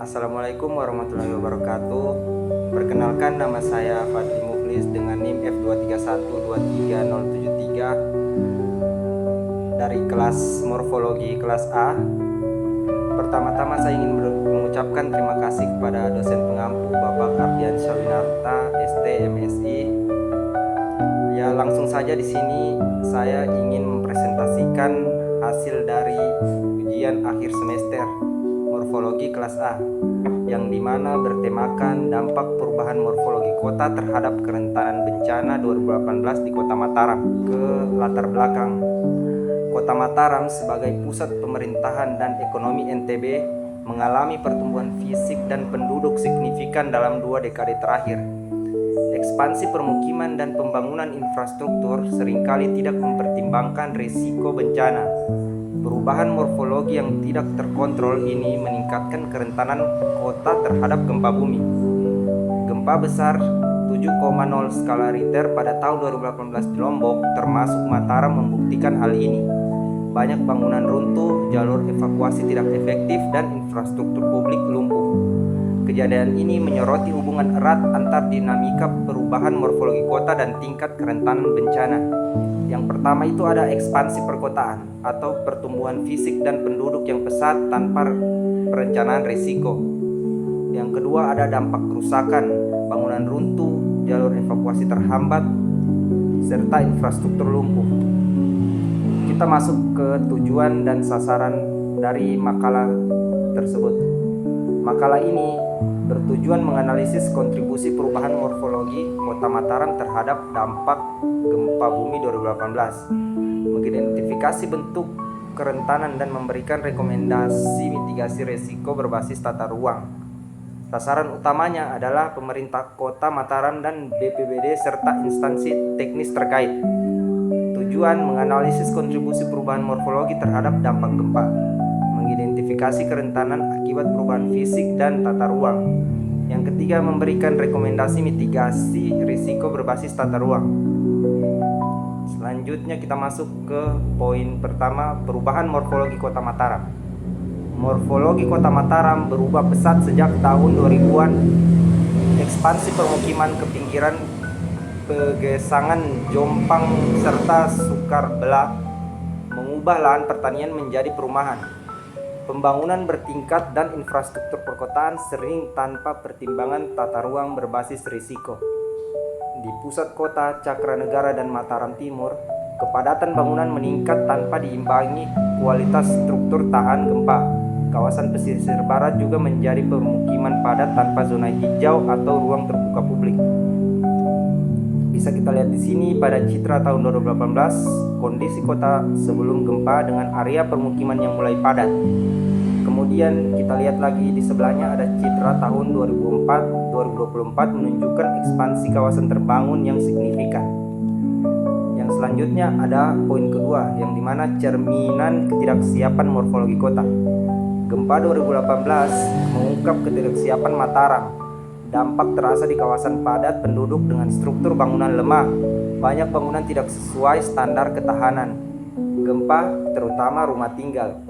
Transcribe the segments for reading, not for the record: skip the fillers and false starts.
Assalamualaikum warahmatullahi wabarakatuh. Perkenalkan, nama saya Fadli Muflis dengan NIM F2312303 dari kelas Morfologi kelas A. Pertama-tama saya ingin mengucapkan terima kasih kepada dosen pengampu Bapak Ardian Syawinarta, ST MSI. Ya, langsung saja di sini saya ingin mempresentasikan hasil dari ujian akhir semester Morfologi kelas A, yang dimana bertemakan dampak perubahan morfologi kota terhadap kerentanan bencana 2018 di Kota Mataram. Ke latar belakang, Kota Mataram sebagai pusat pemerintahan dan ekonomi NTB mengalami pertumbuhan fisik dan penduduk signifikan dalam 2 dekade terakhir. Ekspansi permukiman dan pembangunan infrastruktur seringkali tidak mempertimbangkan risiko bencana. Perubahan morfologi yang tidak terkontrol ini meningkatkan kerentanan kota terhadap gempa bumi. Gempa besar 7,0 skala Richter pada tahun 2018 di Lombok, termasuk Mataram, membuktikan hal ini. Banyak bangunan runtuh, jalur evakuasi tidak efektif, dan infrastruktur publik lumpuh. Kejadian ini menyoroti hubungan erat antar dinamika perubahan morfologi kota dan tingkat kerentanan bencana. Yang pertama itu ada ekspansi perkotaan atau pertumbuhan fisik dan penduduk yang pesat tanpa perencanaan risiko. Yang kedua ada dampak kerusakan, bangunan runtuh, jalur evakuasi terhambat, serta infrastruktur lumpuh. Kita masuk ke tujuan dan sasaran dari makalah tersebut. Makalah ini bertujuan menganalisis kontribusi perubahan morfologi Kota Mataram terhadap dampak gempa bumi 2018, mengidentifikasi bentuk kerentanan dan memberikan rekomendasi mitigasi risiko berbasis tata ruang. Sasaran utamanya adalah pemerintah Kota Mataram dan BPBD serta instansi teknis terkait. Tujuan menganalisis kontribusi perubahan morfologi terhadap dampak gempa, mengidentifikasi kerentanan akibat perubahan fisik dan tata ruang. Yang ketiga, memberikan rekomendasi mitigasi risiko berbasis tata ruang. Selanjutnya kita masuk ke poin pertama, perubahan morfologi Kota Mataram. Morfologi Kota Mataram berubah pesat sejak tahun 2000-an. Ekspansi permukiman ke pinggiran Pegesangan, Jompang, serta Sukarbela mengubah lahan pertanian menjadi perumahan. Pembangunan bertingkat dan infrastruktur perkotaan sering tanpa pertimbangan tata ruang berbasis risiko. Di pusat kota Cakranegara dan Mataram Timur, kepadatan bangunan meningkat tanpa diimbangi kualitas struktur tahan gempa. Kawasan pesisir barat juga menjadi permukiman padat tanpa zona hijau atau ruang terbuka publik. Bisa kita lihat di sini pada citra tahun 2018, kondisi kota sebelum gempa dengan area permukiman yang mulai padat. Kemudian kita lihat lagi di sebelahnya ada citra tahun 2024 menunjukkan ekspansi kawasan terbangun yang signifikan. Yang selanjutnya ada poin kedua, yang dimana cerminan ketidaksiapan morfologi kota. Gempa 2018 mengungkap ketidaksiapan Mataram. Dampak terasa di kawasan padat penduduk dengan struktur bangunan lemah. Banyak bangunan tidak sesuai standar ketahanan gempa, terutama rumah tinggal.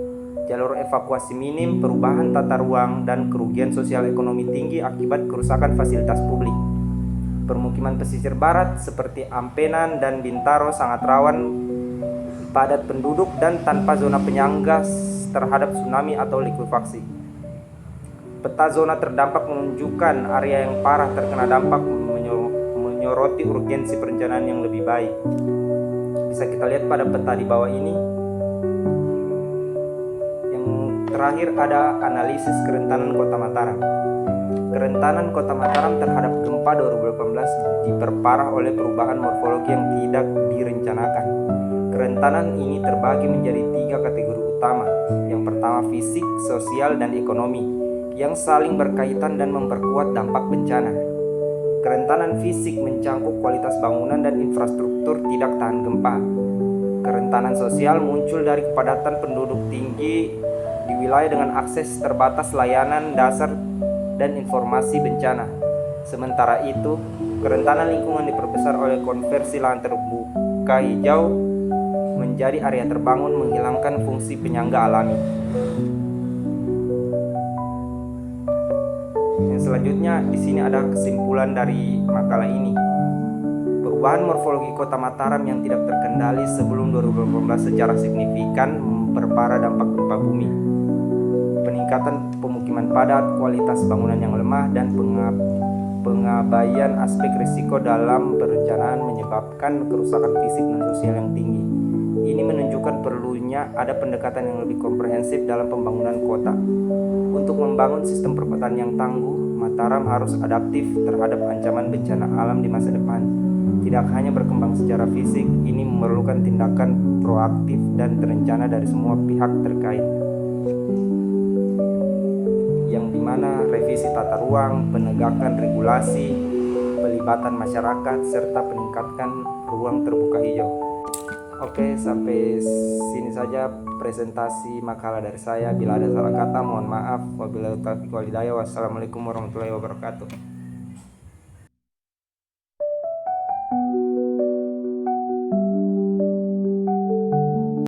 Jalur evakuasi minim, perubahan tata ruang, dan kerugian sosial ekonomi tinggi akibat kerusakan fasilitas publik. Permukiman pesisir barat seperti Ampenan dan Bintaro sangat rawan padat penduduk dan tanpa zona penyangga terhadap tsunami atau likuifaksi. Peta zona terdampak menunjukkan area yang parah terkena dampak, menyoroti urgensi perencanaan yang lebih baik. Bisa kita lihat pada peta di bawah ini. Yang terakhir ada analisis kerentanan Kota Mataram. Kerentanan Kota Mataram terhadap gempa 2018 diperparah oleh perubahan morfologi yang tidak direncanakan. Kerentanan ini terbagi menjadi 3 kategori utama. Yang pertama, fisik, sosial, dan ekonomi, yang saling berkaitan dan memperkuat dampak bencana. Kerentanan fisik mencangkup kualitas bangunan dan infrastruktur tidak tahan gempa. Kerentanan sosial muncul dari kepadatan penduduk tinggi di wilayah dengan akses terbatas layanan dasar dan informasi bencana. Sementara itu, kerentanan lingkungan diperbesar oleh konversi lahan terbuka hijau menjadi area terbangun, menghilangkan fungsi penyangga alami. Yang selanjutnya di sini ada kesimpulan dari makalah ini. Perubahan morfologi Kota Mataram yang tidak terkendali sebelum 2018 secara signifikan memperparah dampak gempa bumi. Peningkatan pemukiman padat, kualitas bangunan yang lemah, dan pengabaian aspek risiko dalam perencanaan menyebabkan kerusakan fisik dan sosial yang tinggi. Ini menunjukkan perlunya ada pendekatan yang lebih komprehensif dalam pembangunan kota. Untuk membangun sistem perkotaan yang tangguh, Mataram harus adaptif terhadap ancaman bencana alam di masa depan. Tidak hanya berkembang secara fisik, ini memerlukan tindakan proaktif dan terencana dari semua pihak terkait, yang dimana revisi tata ruang, penegakan regulasi, pelibatan masyarakat, serta peningkatan ruang terbuka hijau. Oke, sampai sini saja presentasi makalah dari saya. Bila ada salah kata, mohon maaf. Wabillahi taufiq wal hidayah. Wassalamualaikum warahmatullahi wabarakatuh.